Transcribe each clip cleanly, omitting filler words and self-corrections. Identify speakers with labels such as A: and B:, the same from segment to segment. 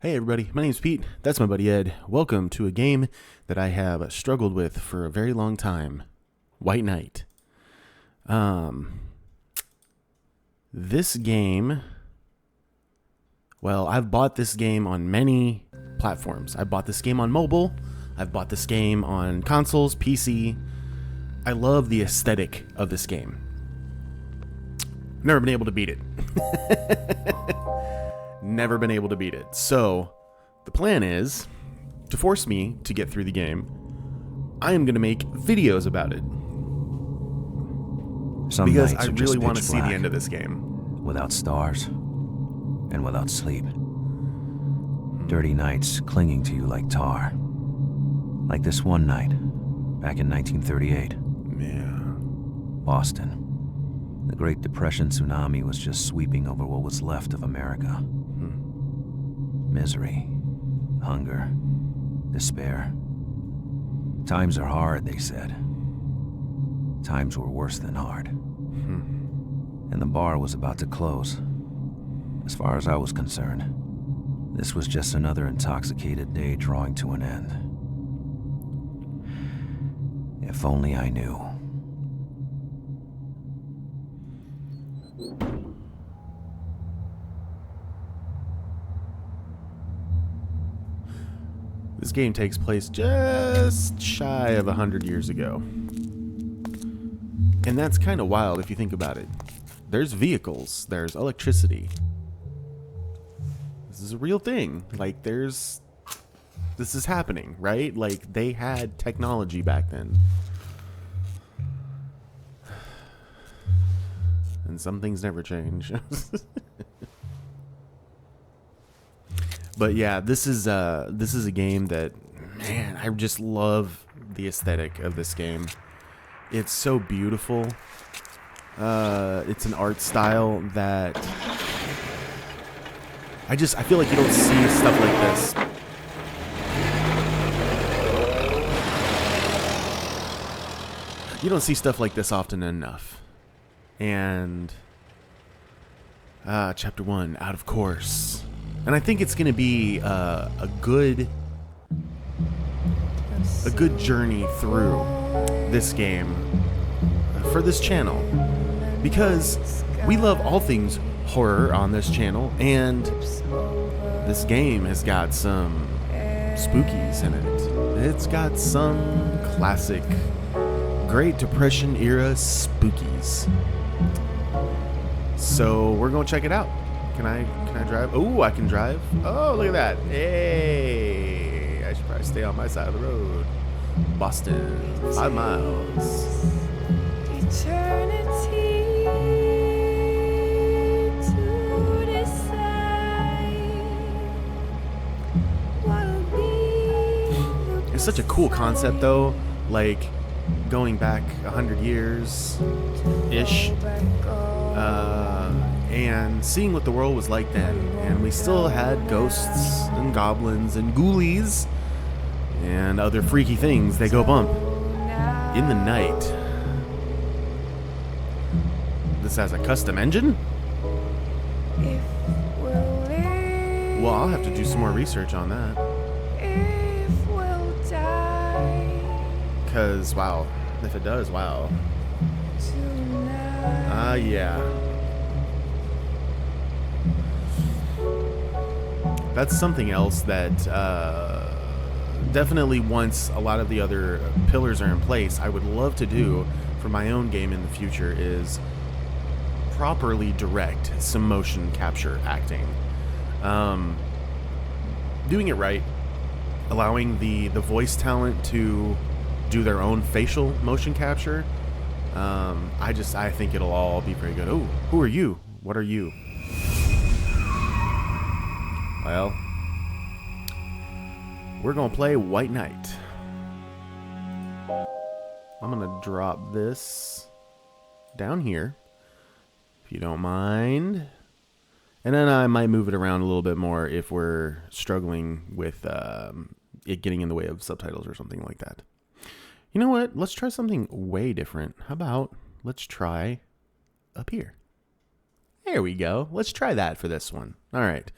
A: Hey everybody, my name's Pete. That's my buddy Ed. Welcome to a game that I have struggled with for a very long time. White Knight. This game, well, I've bought this game on many platforms. I bought this game on mobile. I've bought this game on consoles, PC. I love the aesthetic of this game. Never been able to beat it. Never been able to beat it. So the plan is to force me to get through the game. I am going to make videos about it.
B: Some
A: because
B: nights
A: I
B: are just
A: really want to
B: pitch
A: see the
B: black,
A: end of this game.
B: without stars and without sleep. Dirty nights clinging to you like tar. Like this one night back in 1938.
A: Yeah.
B: Boston. The Great Depression tsunami was just sweeping over what was left of America. Misery, hunger, despair. Times are hard, they said. Times were worse than hard. And the bar was about to close. As far as I was concerned, this was just another intoxicated day drawing to an end. If only I knew.
A: This game takes place just shy of 100 years ago. And that's kind of wild if you think about it. There's vehicles, there's electricity. This is a real thing. Like, this is happening, right? Like, they had technology back then. And some things never change. But yeah, this is a game that, man, I just love the aesthetic of this game. It's so beautiful. It's an art style that I feel like you don't see stuff like this. You don't see stuff like this often enough. And chapter 1, out of course. And I think it's going to be a good journey through this game for this channel, because we love all things horror on this channel, and this game has got some spookies in it. It's got some classic Great Depression era spookies. So we're going to check it out. Can I drive? Oh, I can drive. Oh, look at that. Hey, I should probably stay on my side of the road. Boston, 5 miles.
C: Eternity to decide what'll be.
A: It's such a cool concept, though. Like, going back 100 years-ish. And seeing what the world was like then. And we still had ghosts and goblins and ghoulies and other freaky things that go bump in the night. This has a custom engine? Well, I'll have to do some more research on that. Because, wow, if it does, wow. Yeah. That's something else that definitely, once a lot of the other pillars are in place, I would love to do for my own game in the future is properly direct some motion capture acting. Doing it right, allowing the voice talent to do their own facial motion capture. I think it'll all be very good. Oh, who are you? What are you? Well, we're going to play White Knight. I'm going to drop this down here, if you don't mind. And then I might move it around a little bit more if we're struggling with it getting in the way of subtitles or something like that. You know what? Let's try something way different. How about let's try up here? There we go. Let's try that for this one. All right.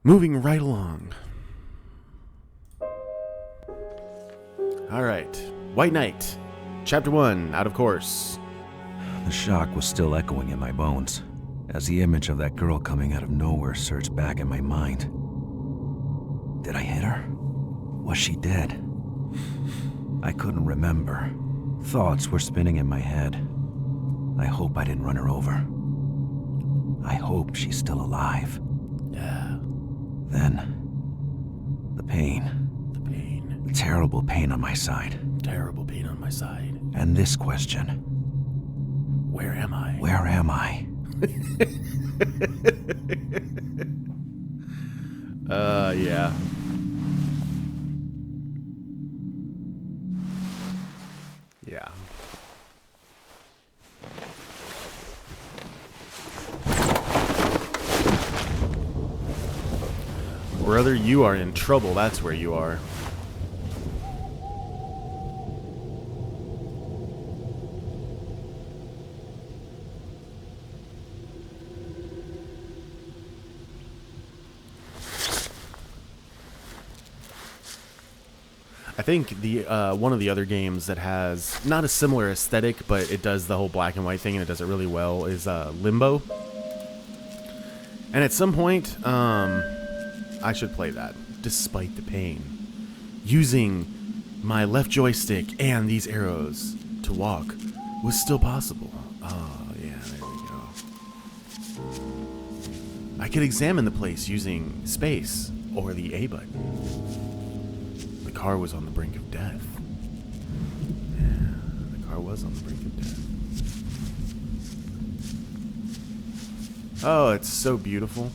A: Moving right along. Alright. White Knight. Chapter 1, out of course.
B: The shock was still echoing in my bones, as the image of that girl coming out of nowhere surged back in my mind. Did I hit her? Was she dead? I couldn't remember. Thoughts were spinning in my head. I hope I didn't run her over. I hope she's still alive.
A: Yeah.
B: Then, the pain.
A: The pain.
B: The terrible pain on my side.
A: Terrible pain on my side.
B: And this question.
A: Where am I?
B: Where am I?
A: Yeah. Yeah. Brother, you are in trouble. That's where you are. I think the one of the other games that has not a similar aesthetic, but it does the whole black and white thing, and it does it really well, is Limbo. And at some point, I should play that, despite the pain. Using my left joystick and these arrows to walk was still possible. Oh, yeah, there we go. I could examine the place using space or the A button. The car was on the brink of death. Yeah, the car was on the brink of death. Oh, it's so beautiful.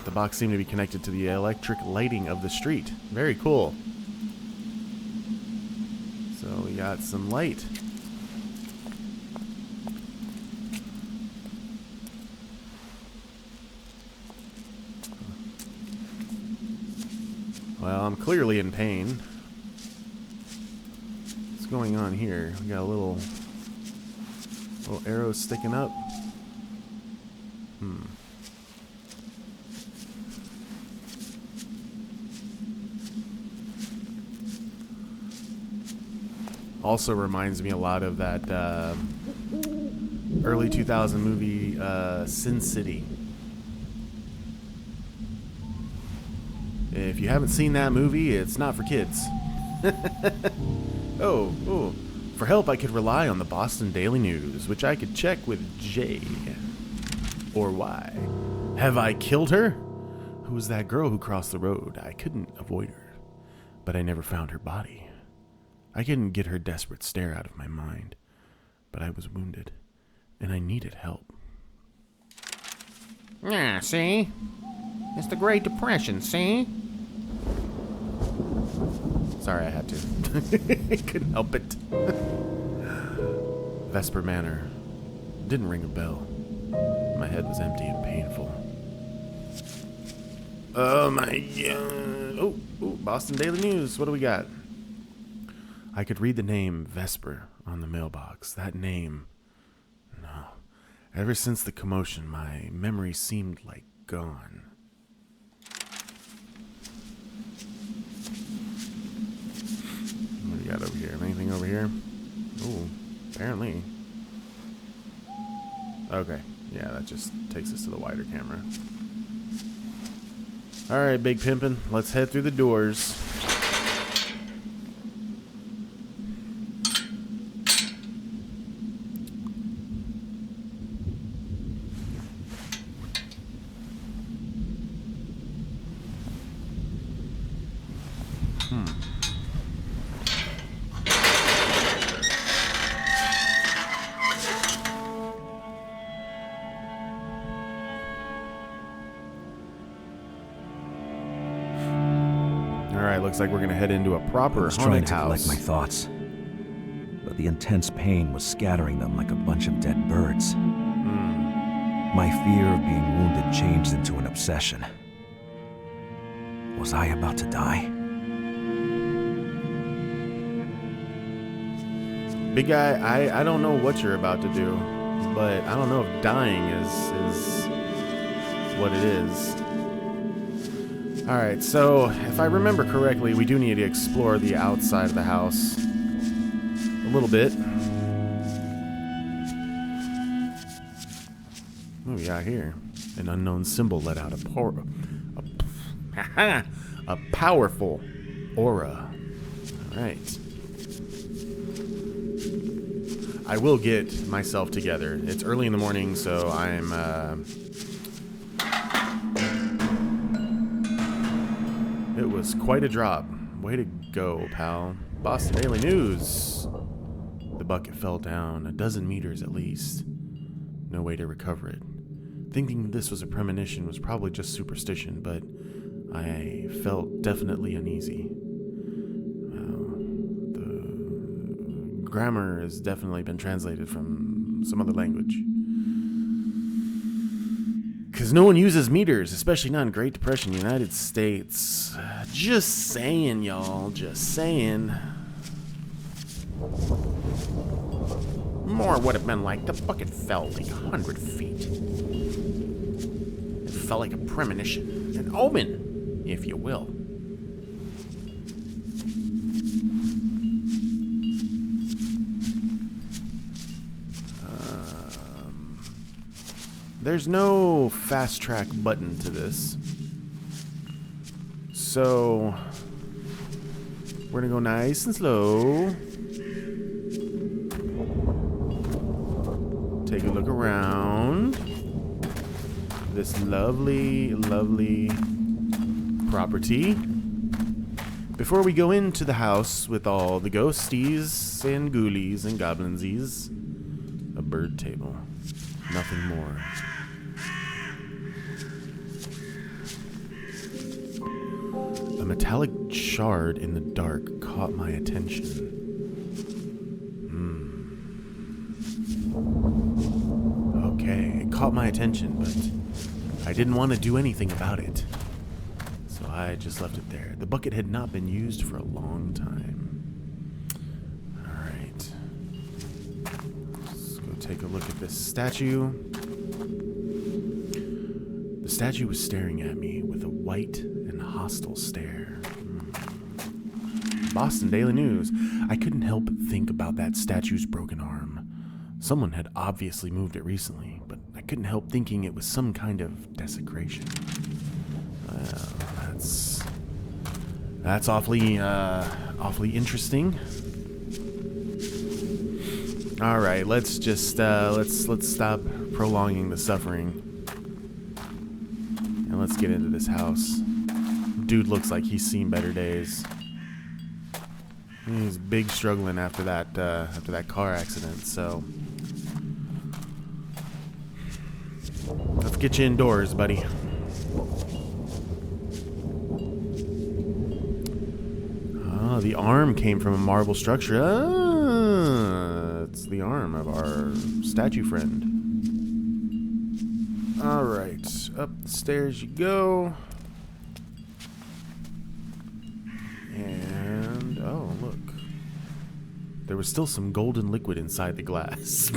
A: The box seemed to be connected to the electric lighting of the street. Very cool. So we got some light. Well, I'm clearly in pain. What's going on here? We got a little arrow sticking up. Also reminds me a lot of that early 2000 movie Sin City. If you haven't seen that movie, it's not for kids. Oh. For help, I could rely on the Boston Daily News, which I could check with J or Y. Have I killed her? Who was that girl who crossed the road? I couldn't avoid her, but I never found her body. I couldn't get her desperate stare out of my mind, but I was wounded, and I needed help.
D: Yeah, see? It's the Great Depression, see?
A: Sorry, I had to. Couldn't help it. Vesper Manor. Didn't ring a bell. My head was empty and painful. Oh my god. Oh, Boston Daily News. What do we got? I could read the name Vesper on the mailbox. That name. No. Ever since the commotion, my memory seemed like gone. What do we got over here? Anything over here? Ooh, apparently. Okay. Yeah, that just takes us to the wider camera. Alright, Big Pimpin'. Let's head through the doors. Alright, looks like we're gonna head into a proper
B: I was trying
A: haunted
B: to
A: house.
B: collect my thoughts, but the intense pain was scattering them like a bunch of dead birds. My fear of being wounded changed into an obsession. Was I about to die?
A: Big guy, I don't know what you're about to do, but I don't know if dying is what it is. Alright, so if I remember correctly, we do need to explore the outside of the house a little bit. What do we got here? An unknown symbol let out a powerful aura. Alright. I will get myself together. It's early in the morning, so I'm it was quite a drop. Way to go, pal. Boston Daily News. The bucket fell down 12 meters at least. No way to recover it. Thinking this was a premonition was probably just superstition, but I felt definitely uneasy. The grammar has definitely been translated from some other language. Because no one uses meters, especially not in Great Depression, United States. Just saying, y'all. Just saying. More would have been like the bucket fell like 100 feet. It felt like a premonition, an omen, if you will. There's no fast track button to this. So we're gonna go nice and slow. Take a look around this lovely, lovely property before we go into the house with all the ghosties and ghoulies and goblinsies. A bird table, nothing more. A metallic shard in the dark caught my attention. Okay, it caught my attention, but I didn't want to do anything about it. So I just left it there. The bucket had not been used for a long time. Alright. Let's go take a look at this statue. The statue was staring at me with a white and hostile stare. Boston Daily News. I couldn't help but think about that statue's broken arm. Someone had obviously moved it recently, but I couldn't help thinking it was some kind of desecration. Well, that's awfully interesting. All right, let's just let's stop prolonging the suffering, and let's get into this house. Dude looks like he's seen better days. He's big struggling after that car accident, so let's get you indoors, buddy. Ah, the arm came from a marble structure. Ah, it's the arm of our statue friend. All right, up the stairs you go. And, oh, look. There was still some golden liquid inside the glass.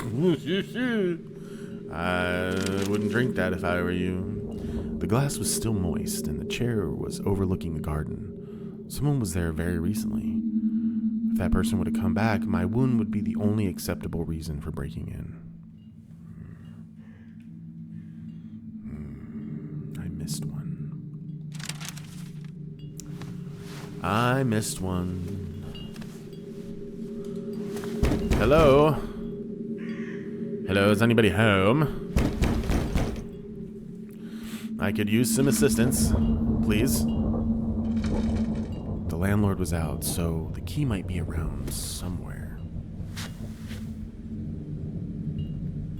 A: I wouldn't drink that if I were you. The glass was still moist, and the chair was overlooking the garden. Someone was there very recently. If that person would have come back, my wound would be the only acceptable reason for breaking in. I missed one. I missed one. Hello? Hello, is anybody home? I could use some assistance, please. The landlord was out, so the key might be around somewhere.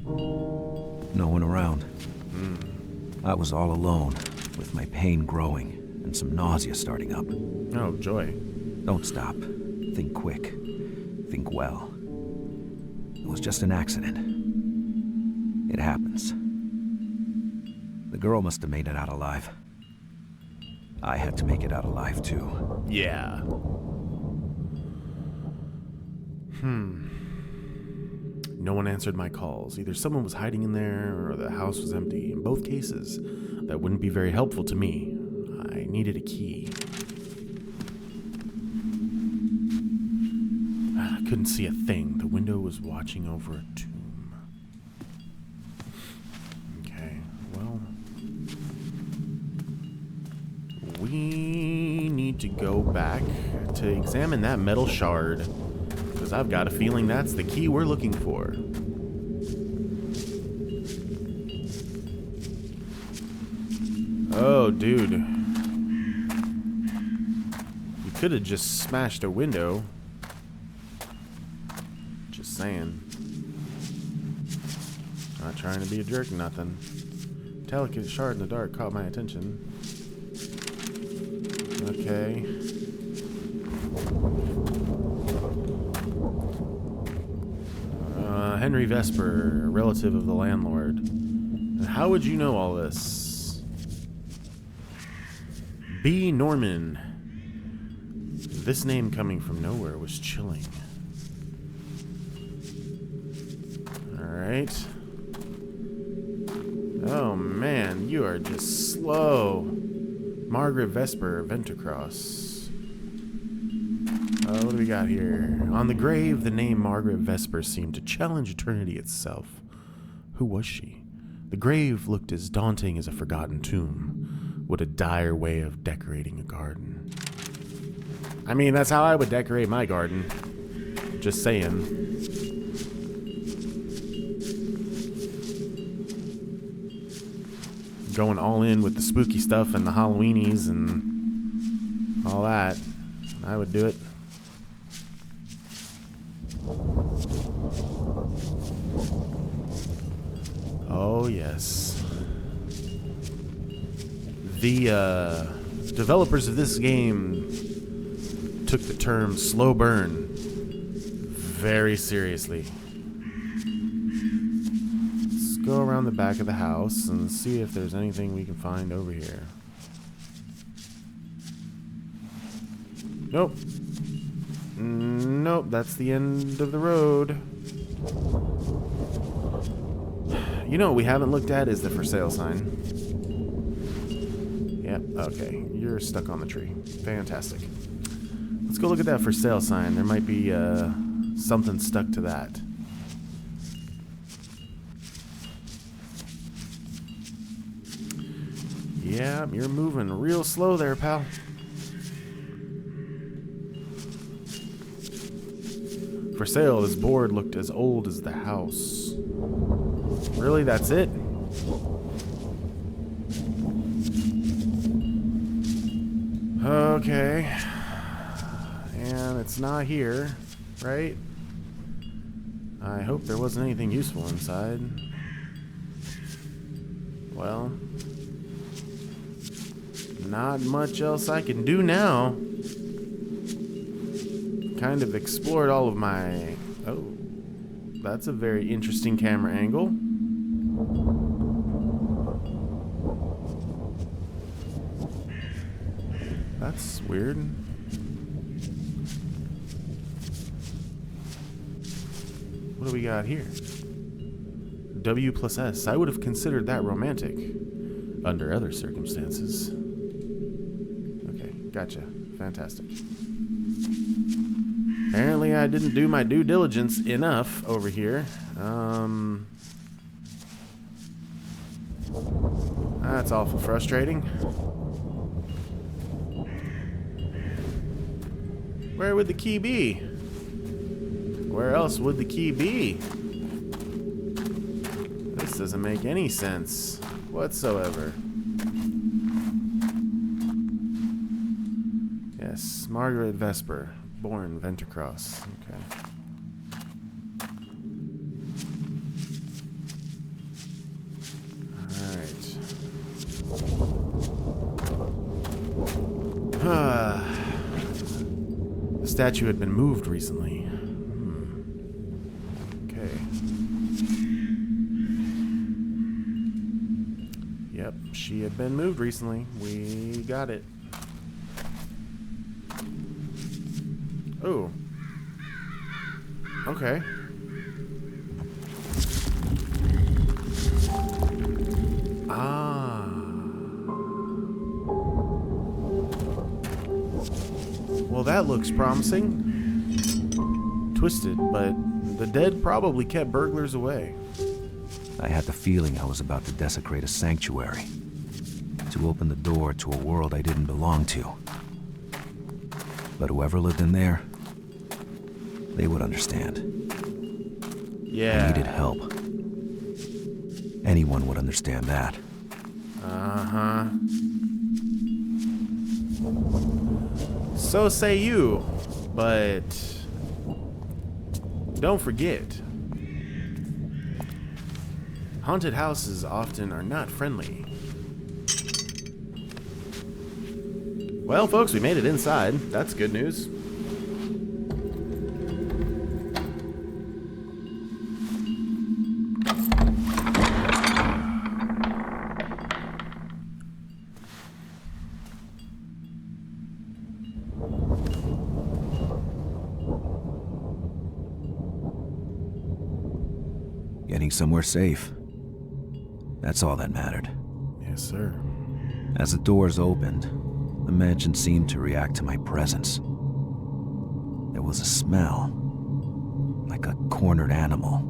B: No one around. I was all alone, with my pain growing and some nausea starting up.
A: Oh, joy.
B: Don't stop. Think quick. Think well. It was just an accident. It happens. The girl must have made it out alive. I had to make it out alive, too.
A: Yeah. No one answered my calls. Either someone was hiding in there or the house was empty. In both cases, that wouldn't be very helpful to me. I needed a key. I couldn't see a thing. The window was watching over a tomb. Okay, well, we need to go back to examine that metal shard, because I've got a feeling that's the key we're looking for. Oh, dude. You could have just smashed a window. Just saying. Not trying to be a jerk, nothing. Delicate shard in the dark caught my attention. Okay. Henry Vesper, a relative of the landlord. And how would you know all this? B. Norman. This name coming from nowhere was chilling. Alright. Oh man, you are just slow. Margaret Vesper, Ventercross. What do we got here? On the grave, the name Margaret Vesper seemed to challenge eternity itself. Who was she? The grave looked as daunting as a forgotten tomb. What a dire way of decorating a garden. I mean, that's how I would decorate my garden. Just saying. Going all in with the spooky stuff and the Halloweenies and all that. I would do it. Oh, yes. The developers of this game took the term slow burn very seriously. Let's go around the back of the house and see if there's anything we can find over here. Nope. Nope, that's the end of the road. You know what we haven't looked at is the for sale sign. Yep, okay. You're stuck on the tree. Fantastic. Let's go look at that for sale sign. There might be something stuck to that. Yeah, you're moving real slow there, pal. For sale, this board looked as old as the house. Really, that's it? Okay. And it's not here, right? I hope there wasn't anything useful inside. Well, not much else I can do now. Kind of explored all of my... Oh, that's a very interesting camera angle. That's weird. What do we got here? W+S. I would have considered that romantic under other circumstances. Okay, gotcha. Fantastic. Apparently I didn't do my due diligence enough over here. That's awful frustrating. Where would the key be? Where else would the key be? This doesn't make any sense whatsoever. Yes, Margaret Vesper. Born Ventercross. Okay. Alright. The statue had been moved recently. Okay. Yep, she had been moved recently. We got it. Oh. Okay. that looks promising. Twisted, but the dead probably kept burglars away.
B: I had the feeling I was about to desecrate a sanctuary, to open the door to a world I didn't belong to. But whoever lived in there, they would understand.
A: Yeah.
B: I needed help. Anyone would understand that.
A: Uh-huh. So say you, but don't forget, haunted houses often are not friendly. Well, folks, we made it inside. That's good news.
B: Getting somewhere safe. That's all that mattered.
A: Yes, sir.
B: As the doors opened, the mansion seemed to react to my presence. There was a smell, like a cornered animal.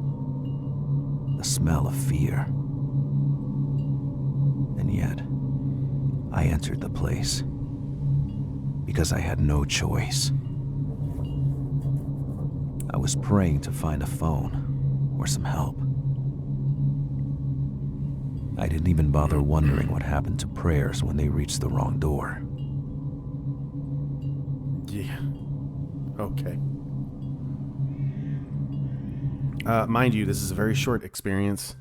B: The smell of fear. And yet, I entered the place because I had no choice. I was praying to find a phone or some help. I didn't even bother wondering what happened to prayers when they reached the wrong door.
A: Yeah. Okay. Mind you, this is a very short experience.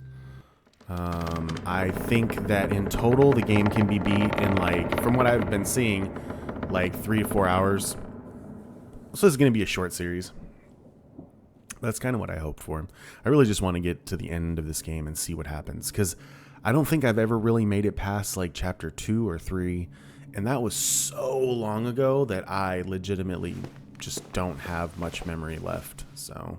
A: I think that in total, the game can be beat in, like, from what I've been seeing, like 3 to 4 hours. So this is going to be a short series. That's kind of what I hope for. I really just want to get to the end of this game and see what happens, because I don't think I've ever really made it past, like, chapter 2 or 3, and that was so long ago that I legitimately just don't have much memory left, so...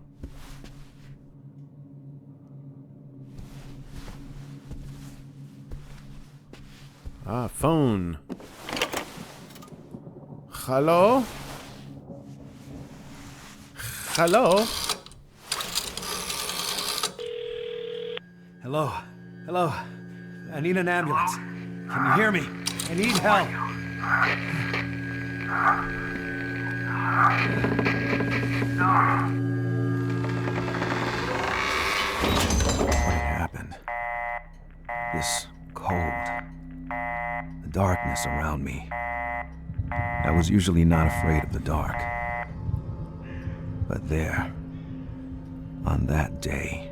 A: Ah, phone. Hello? Hello?
E: Hello? Hello? I need an ambulance. Can you hear me? I need help.
B: What had happened? This cold. The darkness around me. I was usually not afraid of the dark. But there, on that day,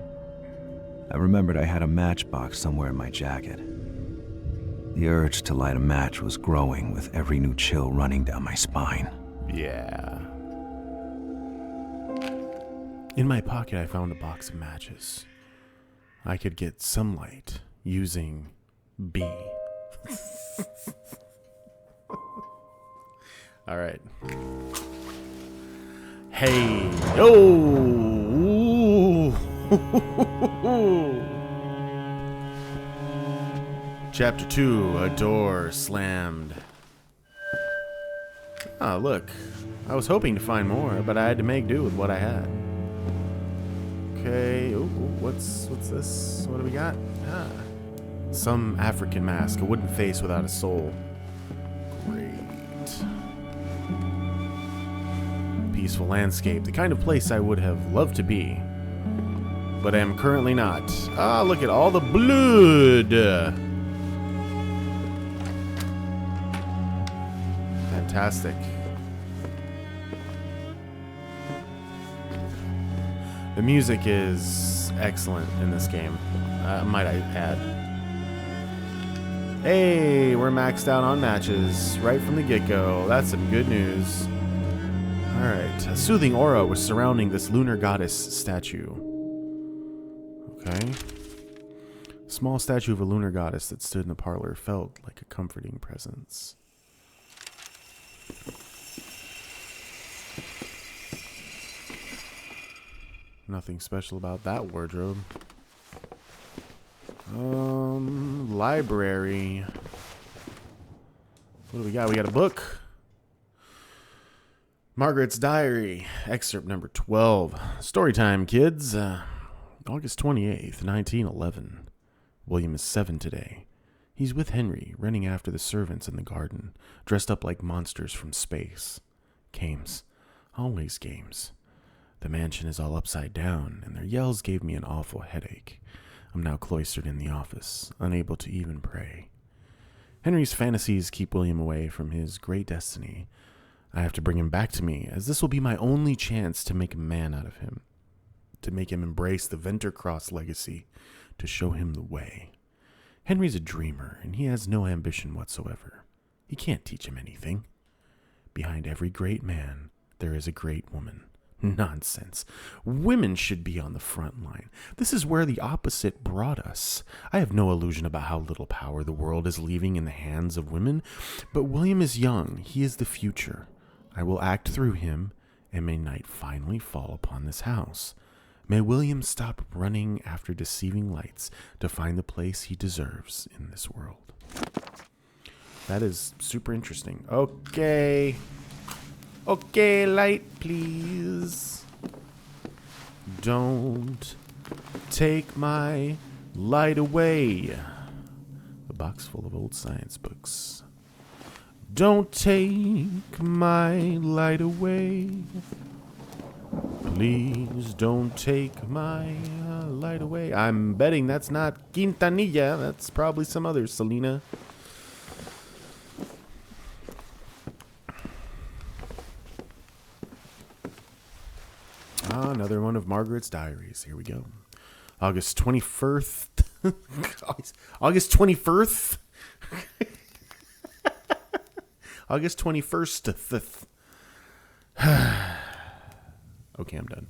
B: I remembered I had a matchbox somewhere in my jacket. The urge to light a match was growing with every new chill running down my spine.
A: Yeah. In my pocket, I found a box of matches. I could get some light using B. All right. Hey, yo! Chapter 2, a door slammed. Oh, look. I was hoping to find more, but I had to make do with what I had. Okay, ooh, what's this? What do we got? Ah. Some African mask, a wooden face without a soul. Great. Peaceful landscape, the kind of place I would have loved to be, but am currently not. Ah, look at all the blood! Fantastic. The music is excellent in this game, might I add. Hey, we're maxed out on matches right from the get-go. That's some good news. Alright, a soothing aura was surrounding this lunar goddess statue. Okay. A small statue of a lunar goddess that stood in the parlor felt like a comforting presence. Nothing special about that wardrobe. Library. What do we got? We got a book. Margaret's Diary, excerpt number 12. Story time, kids. August 28th, 1911. William is 7 today. He's with Henry, running after the servants in the garden, dressed up like monsters from space. Games. Always games. The mansion is all upside down, and their yells gave me an awful headache. I'm now cloistered in the office, unable to even pray. Henry's fantasies keep William away from his great destiny. I have to bring him back to me, as this will be my only chance to make a man out of him, to make him embrace the Ventercross legacy, to show him the way. Henry's a dreamer, and he has no ambition whatsoever. He can't teach him anything. Behind every great man, there is a great woman. Nonsense. Women should be on the front line. This is where the opposite brought us. I have no illusion about how little power the world is leaving in the hands of women, but William is young. He is the future. I will act through him, and may night finally fall upon this house. May William stop running after deceiving lights to find the place he deserves in this world. That is super interesting. Okay. Okay, light, please. Don't take my light away. A box full of old science books. Don't take my light away. Please don't take my light away. I'm betting that's not Quintanilla. That's probably some other Selena. Another one of Margaret's diaries. Here we go. August 21st. August 21st. August 21st. Okay, I'm done.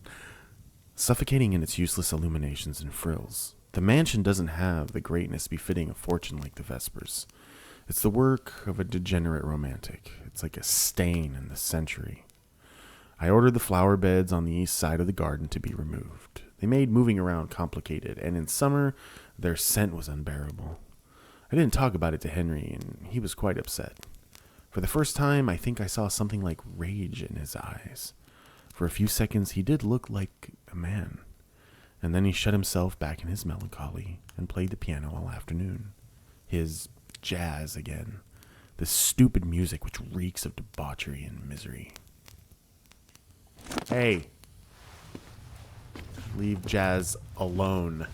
A: Suffocating in its useless illuminations and frills, the mansion doesn't have the greatness befitting a fortune like the Vespers. It's the work of a degenerate romantic. It's like a stain in the century. I ordered the flower beds on the east side of the garden to be removed. They made moving around complicated, and in summer, their scent was unbearable. I didn't talk about it to Henry, and he was quite upset. For the first time, I think I saw something like rage in his eyes. For a few seconds, he did look like a man. And then he shut himself back in his melancholy and played the piano all afternoon. His jazz again. This stupid music which reeks of debauchery and misery. Hey. Leave jazz alone.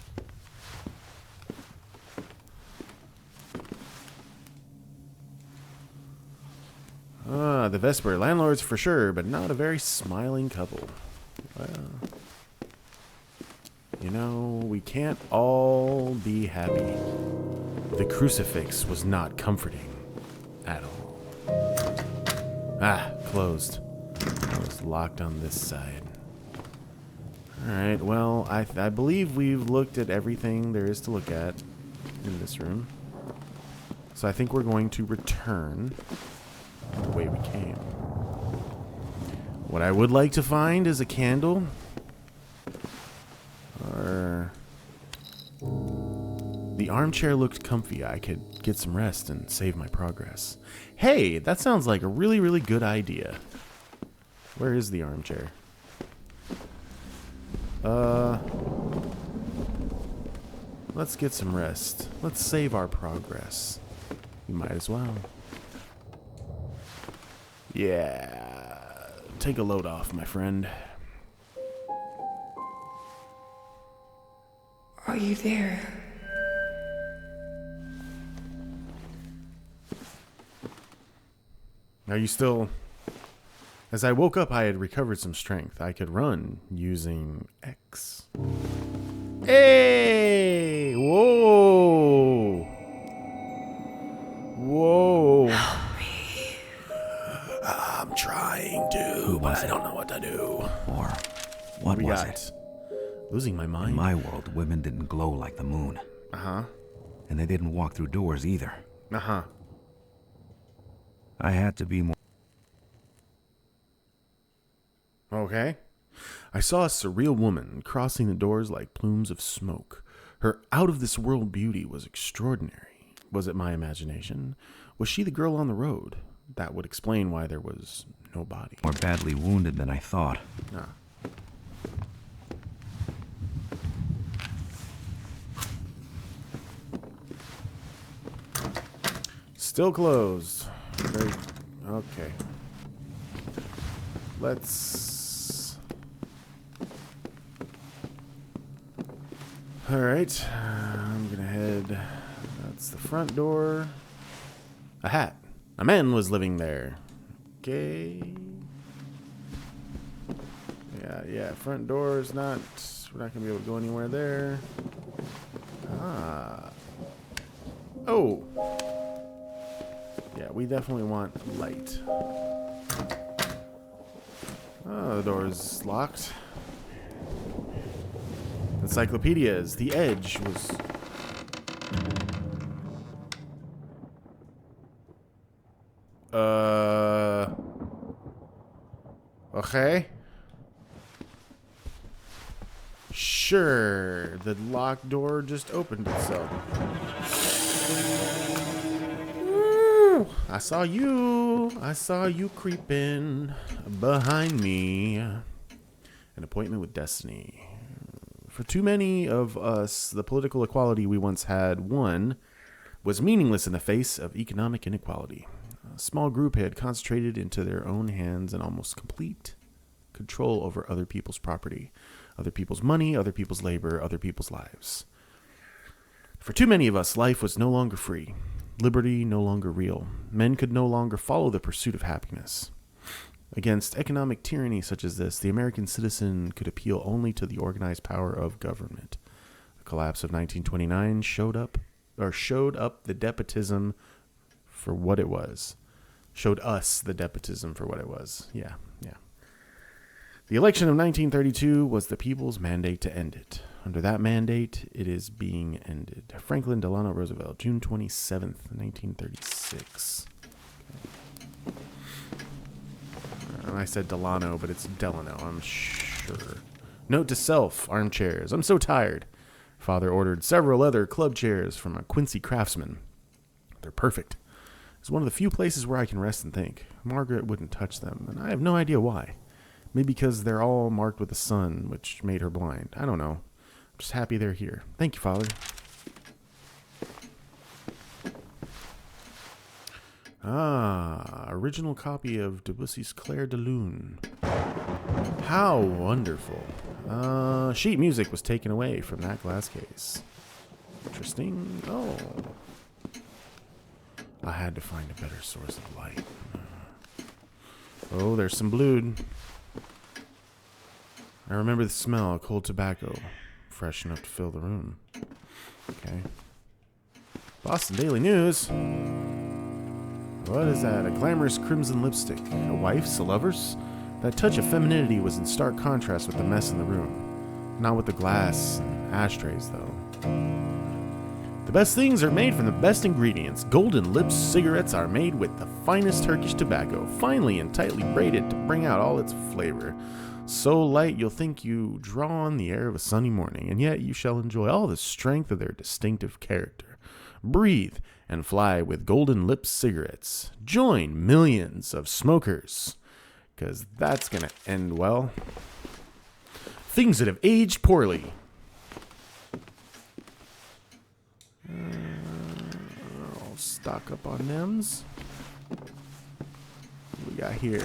A: The Vesper. Landlords for sure, but not a very smiling couple. Well, you know, we can't all be happy. The crucifix was not comforting at all. Ah, closed. I was locked on this side. Alright, well, I believe we've looked at everything there is to look at in this room. So I think we're going to return the way we came. What I would like to find is a candle. Or the armchair looked comfy. I could get some rest and save my progress. Hey, that sounds like a really, really good idea. Where is the armchair? Let's get some rest. Let's save our progress. We might as well. Yeah. Take a load off, my friend.
C: Are you there?
A: Are you still... As I woke up, I had recovered some strength. I could run using X. Hey! Whoa! Whoa!
C: Help me.
A: I'm trying to, but I don't know what to do.
B: Or what
A: We
B: was
A: got
B: it?
A: Losing my mind.
B: In my world, women didn't glow like the moon.
A: Uh-huh.
B: And they didn't walk through doors either.
A: Uh-huh.
B: I had to be more...
A: Okay. I saw a surreal woman crossing the doors like plumes of smoke. Her out-of-this-world beauty was extraordinary. Was it my imagination? Was she the girl on the road? that would explain why there was no body.
B: More badly wounded than I thought.
A: Ah. Still closed. Okay. Let's... Alright. I'm gonna head... That's the front door. A hat. A man was living there. Okay. Yeah. Front door is not... We're not gonna be able to go anywhere there. Ah. Oh! Yeah, we definitely want light. Oh, the door's locked. Encyclopedias. The Edge was... Okay. Sure. The locked door just opened itself. I saw you creeping behind me. An appointment with destiny. For too many of us, the political equality we once had won was meaningless in the face of economic inequality. A small group had concentrated into their own hands and almost complete control over other people's property, other people's money, other people's labor, other people's lives. For too many of us, life was no longer free. Liberty no longer real. Men could no longer follow the pursuit of happiness. Against economic tyranny such as this, the American citizen could appeal only to the organized power of government. The collapse of 1929 showed up the despotism for what it was. Showed us the despotism for what it was. Yeah. The election of 1932 was the people's mandate to end it. Under that mandate, it is being ended. Franklin Delano Roosevelt, June 27th, 1936. Okay. I said Delano, but it's Delano, I'm sure. Note to self, armchairs. I'm so tired. Father ordered several leather club chairs from a Quincy craftsman. They're perfect. It's one of the few places where I can rest and think. Margaret wouldn't touch them, and I have no idea why. Maybe because they're all marked with the sun, which made her blind. I don't know. I'm just happy they're here. Thank you, Father. Ah, original copy of Debussy's Clair de Lune. How wonderful. Sheet music was taken away from that glass case. Interesting. Oh. I had to find a better source of light. Oh, there's some blood. I remember the smell of cold tobacco, fresh enough to fill the room. Okay. Boston Daily News. What is that? A glamorous crimson lipstick. A wife's? A lover's? That touch of femininity was in stark contrast with the mess in the room. Not with the glass and ashtrays, though. The best things are made from the best ingredients. Golden Lips cigarettes are made with the finest Turkish tobacco, finely and tightly braided to bring out all its flavor. So light you'll think you draw on the air of a sunny morning, and yet you shall enjoy all the strength of their distinctive character. Breathe and fly with Golden Lips cigarettes. Join millions of smokers, because that's going to end well. Things that have aged poorly. I'll stock up on thems. What we got here?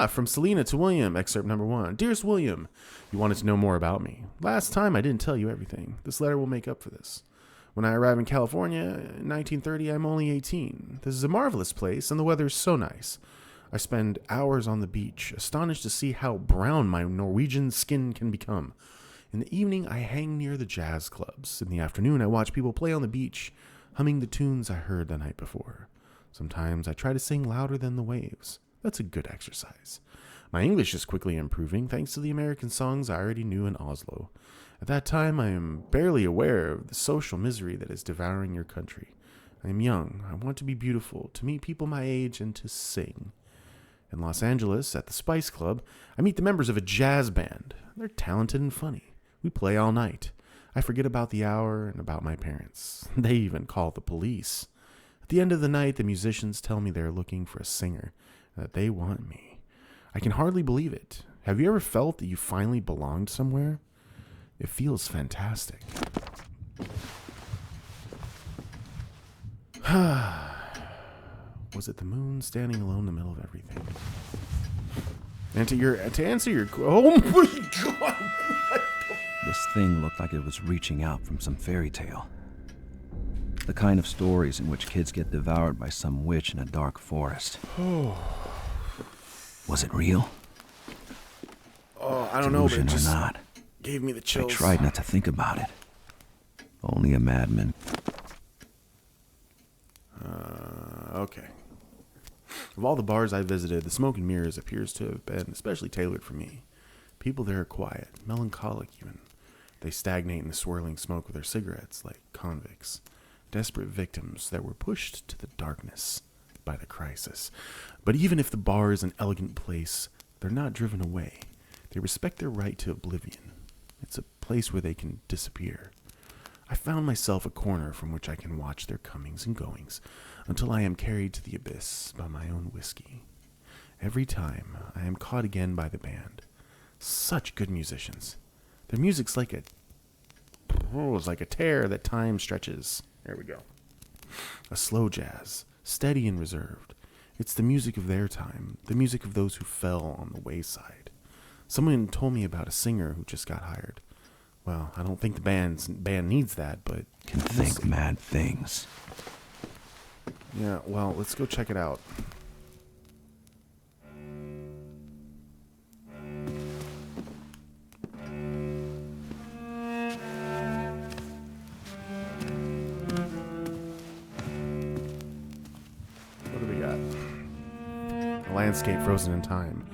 A: From Selena to William, excerpt number 1. Dearest William, you wanted to know more about me. Last time I didn't tell you everything. This letter will make up for this. When I arrived in California in 1930, I'm only 18. This is a marvelous place, and the weather is so nice. I spend hours on the beach, astonished to see how brown my Norwegian skin can become. In the evening, I hang near the jazz clubs. In the afternoon, I watch people play on the beach, humming the tunes I heard the night before. Sometimes I try to sing louder than the waves. That's a good exercise. My English is quickly improving thanks to the American songs I already knew in Oslo. At that time, I am barely aware of the social misery that is devouring your country. I am young. I want to be beautiful, to meet people my age, and to sing. In Los Angeles, at the Spice Club, I meet the members of a jazz band. They're talented and funny. We play all night. I forget about the hour and about my parents. They even call the police. At the end of the night, the musicians tell me they're looking for a singer, that they want me. I can hardly believe it. Have you ever felt that you finally belonged somewhere? It feels fantastic. Was it the moon standing alone in the middle of everything? And to answer your oh my god!
B: This thing looked like it was reaching out from some fairy tale. The kind of stories in which kids get devoured by some witch in a dark forest. Was it real?
A: Oh, I don't know, but it
B: Delusion
A: just
B: or not.
A: gave me the
B: I
A: chills.
B: tried not to think about it. Only a madman.
A: Okay. Of all the bars I visited, the Smoke and Mirrors appears to have been especially tailored for me. People there are quiet, melancholic even. They stagnate in the swirling smoke with their cigarettes like convicts, desperate victims that were pushed to the darkness by the crisis. But even if the bar is an elegant place, they're not driven away. They respect their right to oblivion. It's a place where they can disappear. I found myself a corner from which I can watch their comings and goings until I am carried to the abyss by my own whiskey. Every time I am caught again by the band. Such good musicians. Their music's like it's like a tear that time stretches. There we go. A slow jazz, steady and reserved. It's the music of their time, the music of those who fell on the wayside. Someone told me about a singer who just got hired. Well, I don't think the band needs that, but...
B: Can think mad things.
A: Yeah, well, let's go check it out. What do we got? A landscape frozen in time.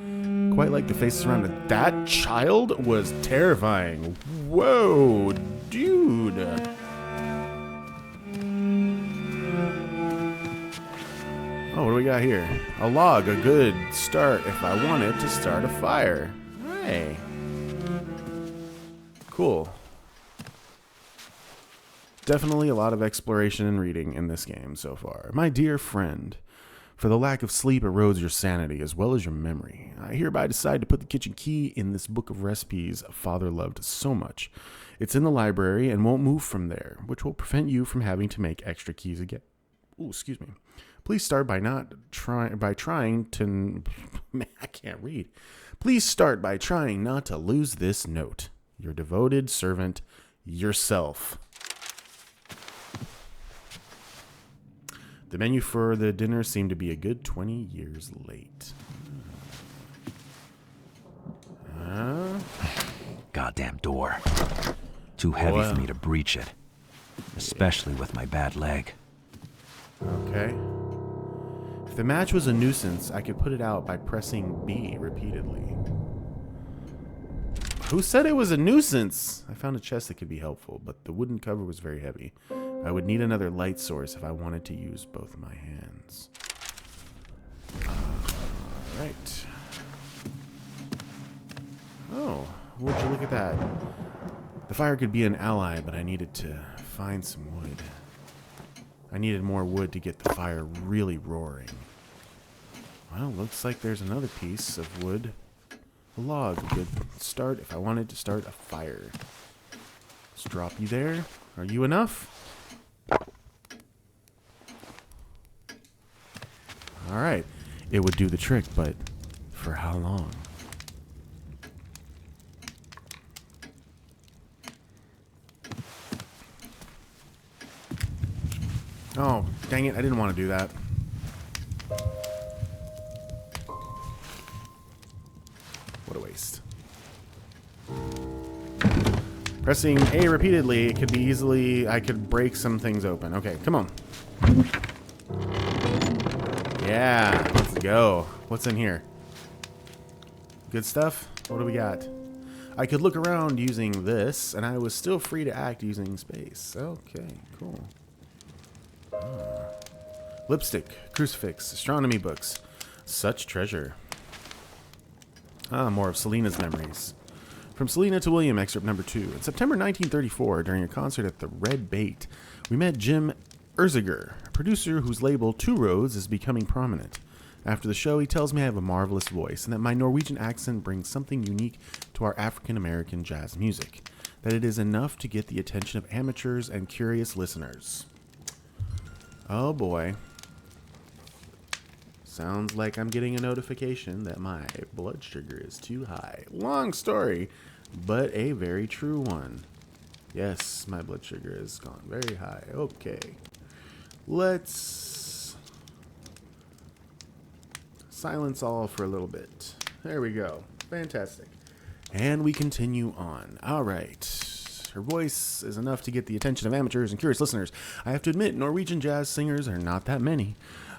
A: Quite like the faces around it. That child was terrifying. Whoa, dude. Oh, what do we got here? A log, a good start if I wanted to start a fire. Hey. Cool. Definitely a lot of exploration and reading in this game so far. My dear friend, for the lack of sleep erodes your sanity as well as your memory. I hereby decide to put the kitchen key in this book of recipes Father loved so much. It's in the library and won't move from there, which will prevent you from having to make extra keys again. Ooh, excuse me. Please start by trying to... I can't read. Please start by trying not to lose this note. Your devoted servant, yourself. The menu for the dinner seemed to be a good 20 years late.
B: Goddamn door. Too heavy for me to breach it. Especially with my bad leg.
A: Okay. If the match was a nuisance, I could put it out by pressing B repeatedly. Who said it was a nuisance? I found a chest that could be helpful, but the wooden cover was very heavy. I would need another light source if I wanted to use both of my hands. Alright. Oh, would you look at that? The fire could be an ally, but I needed to find some wood. I needed more wood to get the fire really roaring. Well, looks like there's another piece of wood. A log, a good start if I wanted to start a fire. Let's drop you there. Are you enough? Alright. It would do the trick, but for how long? Oh, dang it. I didn't want to do that. What a waste. Pressing A repeatedly, it could be easily... I could break some things open. Okay, come on. Yeah, let's go. What's in here? Good stuff? What do we got? I could look around using this, and I was still free to act using space. Okay, cool. Lipstick, crucifix, astronomy books. Such treasure. More of Selena's memories. From Selena to William, excerpt number 2. In September 1934, during a concert at the Red Bait, we met Jim Erziger, a producer whose label Two Roads is becoming prominent. After the show, he tells me I have a marvelous voice and that my Norwegian accent brings something unique to our African-American jazz music, that it is enough to get the attention of amateurs and curious listeners. Oh boy. Sounds like I'm getting a notification that my blood sugar is too high. Long story, but a very true one. Yes, my blood sugar has gone very high. Okay. Let's silence all for a little bit. There we go. Fantastic. And we continue on. All right. Her voice is enough to get the attention of amateurs and curious listeners. I have to admit, Norwegian jazz singers are not that many,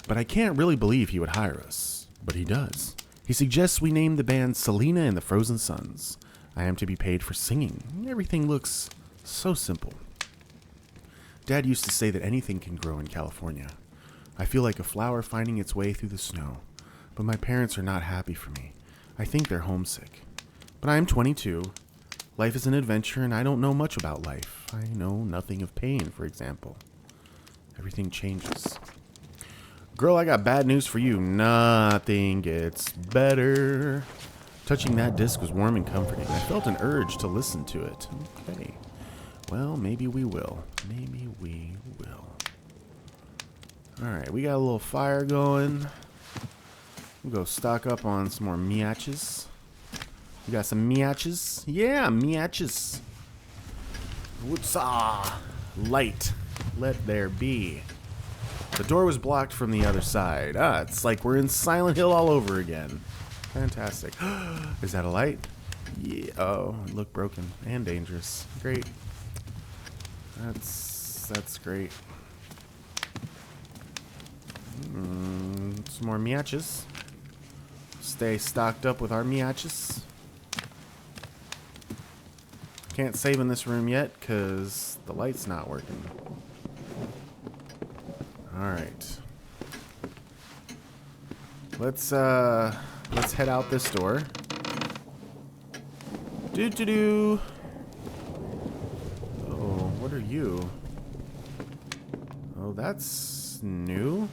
A: but I can't really believe he would hire us. But he does. He suggests we name the band Selena and the Frozen Suns. I am to be paid for singing. Everything looks so simple. Dad used to say that anything can grow in California. I feel like a flower finding its way through the snow. But my parents are not happy for me. I think they're homesick. But I am 22. Life is an adventure and I don't know much about life. I know nothing of pain, for example. Everything changes. Girl, I got bad news for you. Nothing gets better. Touching that disc was warm and comforting. I felt an urge to listen to it. Okay. Well, maybe we will. Maybe we will. Alright, we got a little fire going. We'll go stock up on some more miaches. You got some miaches? Yeah, miaches. Wootsaw. Light. Let there be. The door was blocked from the other side. It's like we're in Silent Hill all over again. Fantastic. Is that a light? Yeah. Oh, it looked broken and dangerous. Great. That's great. Some more miaches. Stay stocked up with our miaches. Can't save in this room yet because the light's not working. Alright. Let's head out this door. Doo-doo-doo. Oh, what are you? Oh, that's new?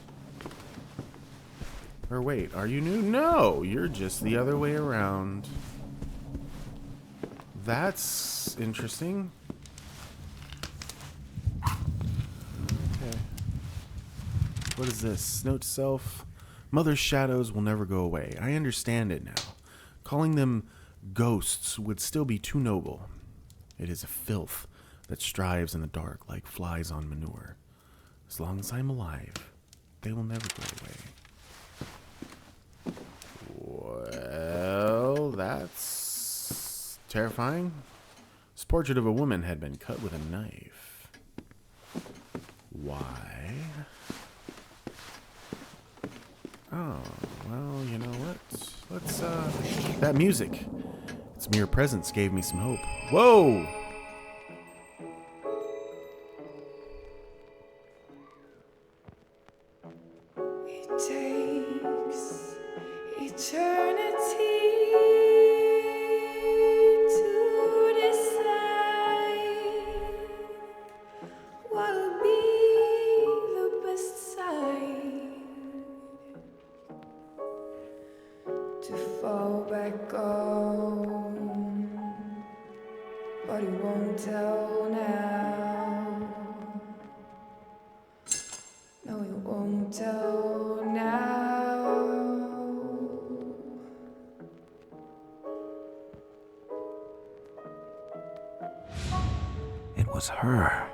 A: Or wait, are you new? No, you're just the other way around. That's interesting. Okay. What is this? Note to self. Mother's shadows will never go away. I understand it now. Calling them ghosts would still be too noble. It is a filth that strives in the dark like flies on manure. As long as I'm alive, they will never go away. Well, that's terrifying. This portrait of a woman had been cut with a knife. Why? Oh, well, you know what? Let's, that music. Its mere presence gave me some hope. Whoa!
C: It takes eternity to decide what'll be the best side to fall back on, but it won't tell now. No, it won't tell now.
B: It was her.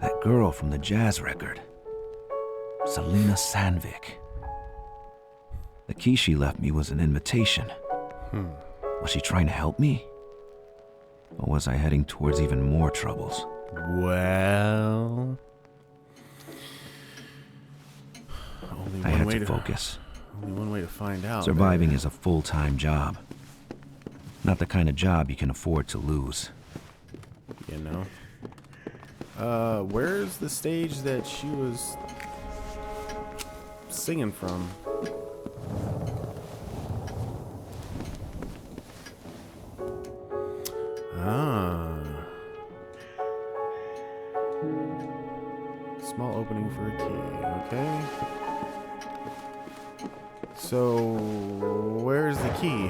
B: That girl from the jazz record. Selena Sandvik. The key she left me was an invitation. Was she trying to help me? Or was I heading towards even more troubles?
A: Well, only
B: I
A: one
B: had
A: way
B: to focus.
A: Only one way to find out.
B: Surviving is a full-time job. Not the kind of job you can afford to lose.
A: You know. Where's the stage that she was singing from? Small opening for a key. Okay. So, where's the key?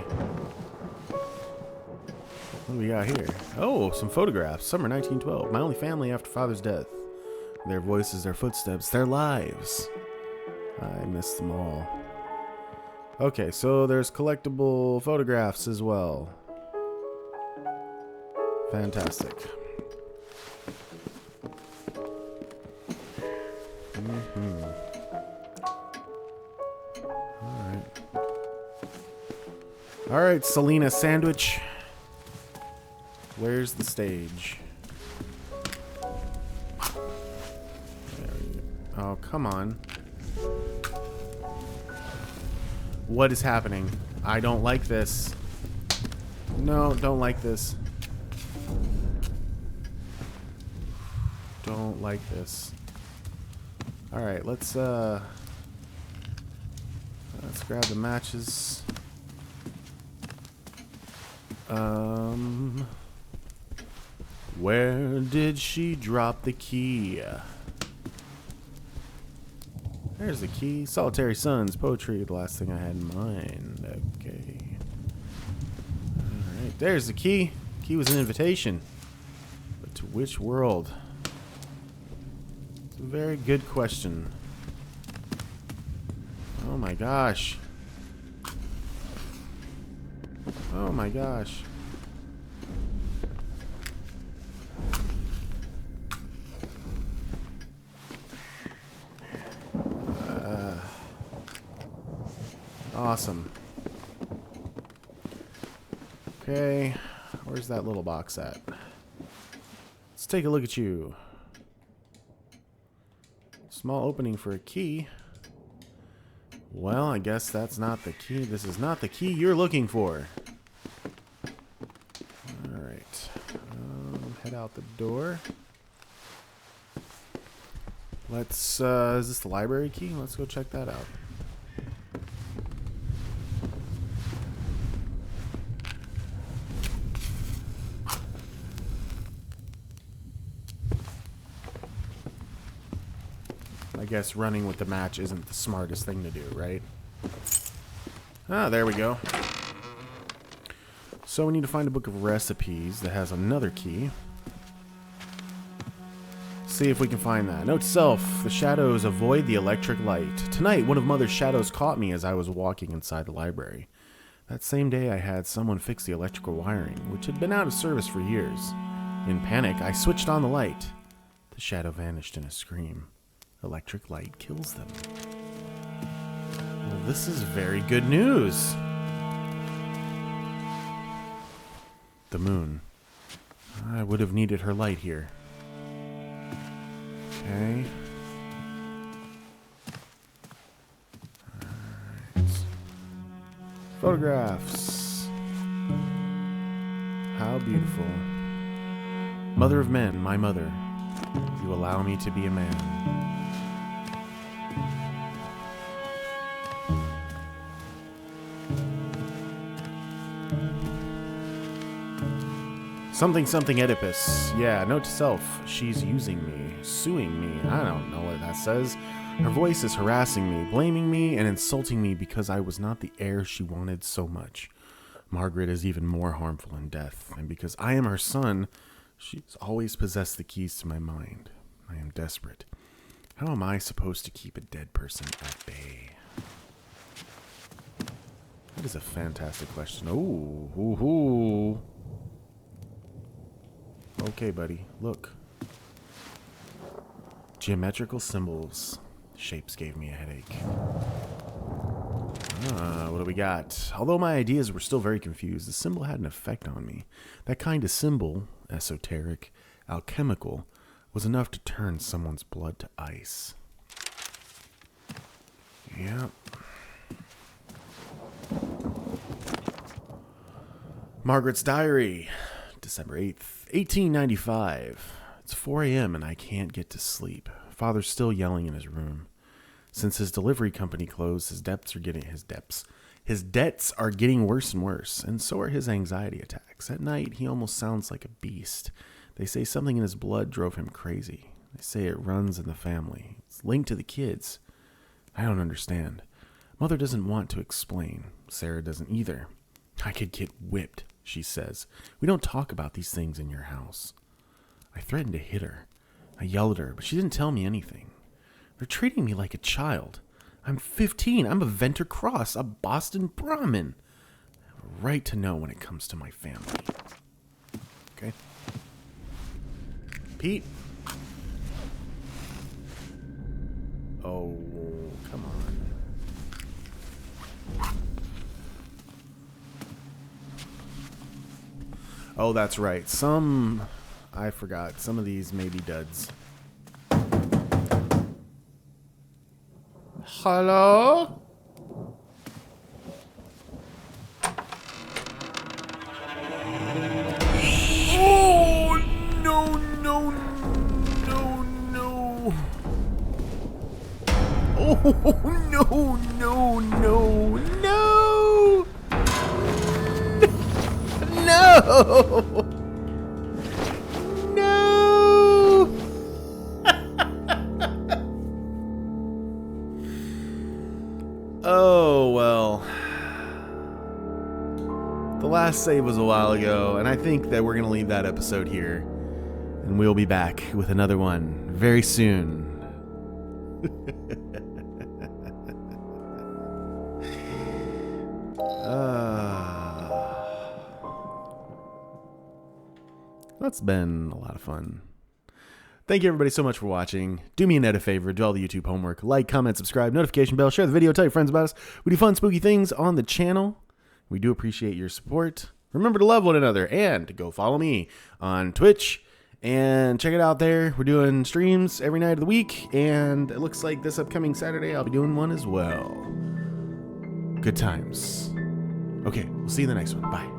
A: What do we got here? Oh, some photographs. Summer 1912. My only family after father's death. Their voices, their footsteps, their lives. I miss them all. Okay, so there's collectible photographs as well. Fantastic. All right, Selena Sandwich. Where's the stage? There we go. Oh, come on. What is happening? I don't like this. No, don't like this. Don't like this. All right, let's grab the matches. Where did she drop the key? There's the key. Solitary Sons, poetry, the last thing I had in mind. Okay. Alright, there's the key. Key was an invitation. But to which world? It's a very good question. Oh my gosh. Oh my gosh. Awesome. Okay, where's that little box at? Let's take a look at you. Small opening for a key. Well, I guess that's not the key. This is not the key you're looking for. Alright. Head out the door. Let's, is this the library key? Let's go check that out. I guess running with the match isn't the smartest thing to do, right? Ah, there we go. So we need to find a book of recipes that has another key. See if we can find that. Note to self, the shadows avoid the electric light. Tonight, one of Mother's shadows caught me as I was walking inside the library. That same day, I had someone fix the electrical wiring, which had been out of service for years. In panic, I switched on the light. The shadow vanished in a scream. Electric light kills them. Well, this is very good news. The moon. I would have needed her light here. Okay. Alright. Photographs. How beautiful. Mother of men, my mother. You allow me to be a man. Something something Oedipus. Yeah, note to self. She's using me, suing me. I don't know what that says. Her voice is harassing me, blaming me, and insulting me because I was not the heir she wanted so much. Margaret is even more harmful in death, and because I am her son, she's always possessed the keys to my mind. I am desperate. How am I supposed to keep a dead person at bay? That is a fantastic question. Ooh, ooh, ooh. Okay, buddy, look. Geometrical symbols. Shapes gave me a headache. What do we got? Although my ideas were still very confused, the symbol had an effect on me. That kind of symbol, esoteric, alchemical, was enough to turn someone's blood to ice. Yep. Margaret's diary. December 8th, 1895. It's 4 a.m. and I can't get to sleep. Father's still yelling in his room. Since his delivery company closed, his debts are getting worse and worse, and so are his anxiety attacks. At night, he almost sounds like a beast. They say something in his blood drove him crazy. They say it runs in the family. It's linked to the kids. I don't understand. Mother doesn't want to explain. Sarah doesn't either. I could get whipped, she says. We don't talk about these things in your house. I threatened to hit her. I yelled at her, but she didn't tell me anything. They're treating me like a child. I'm 15. I'm a Venter Cross, a Boston Brahmin. I have a right to know when it comes to my family. Okay. Pete? Oh, come on. Oh, that's right. I forgot. Some of these may be duds. Hello? Oh, no, no, no, no. Oh, no, no, no, no. No. No. Oh, well. The last save was a while ago, and I think that we're going to leave that episode here. And we'll be back with another one very soon. That's been a lot of fun. Thank you everybody so much for watching. Do me a favor, do all the YouTube homework. Like, comment, subscribe, notification bell, share the video, tell your friends about us. We do fun, spooky things on the channel. We do appreciate your support. Remember to love one another and go follow me on Twitch and check it out there. We're doing streams every night of the week, and it looks like this upcoming Saturday I'll be doing one as well. Good times. Okay, we'll see you in the next one. Bye.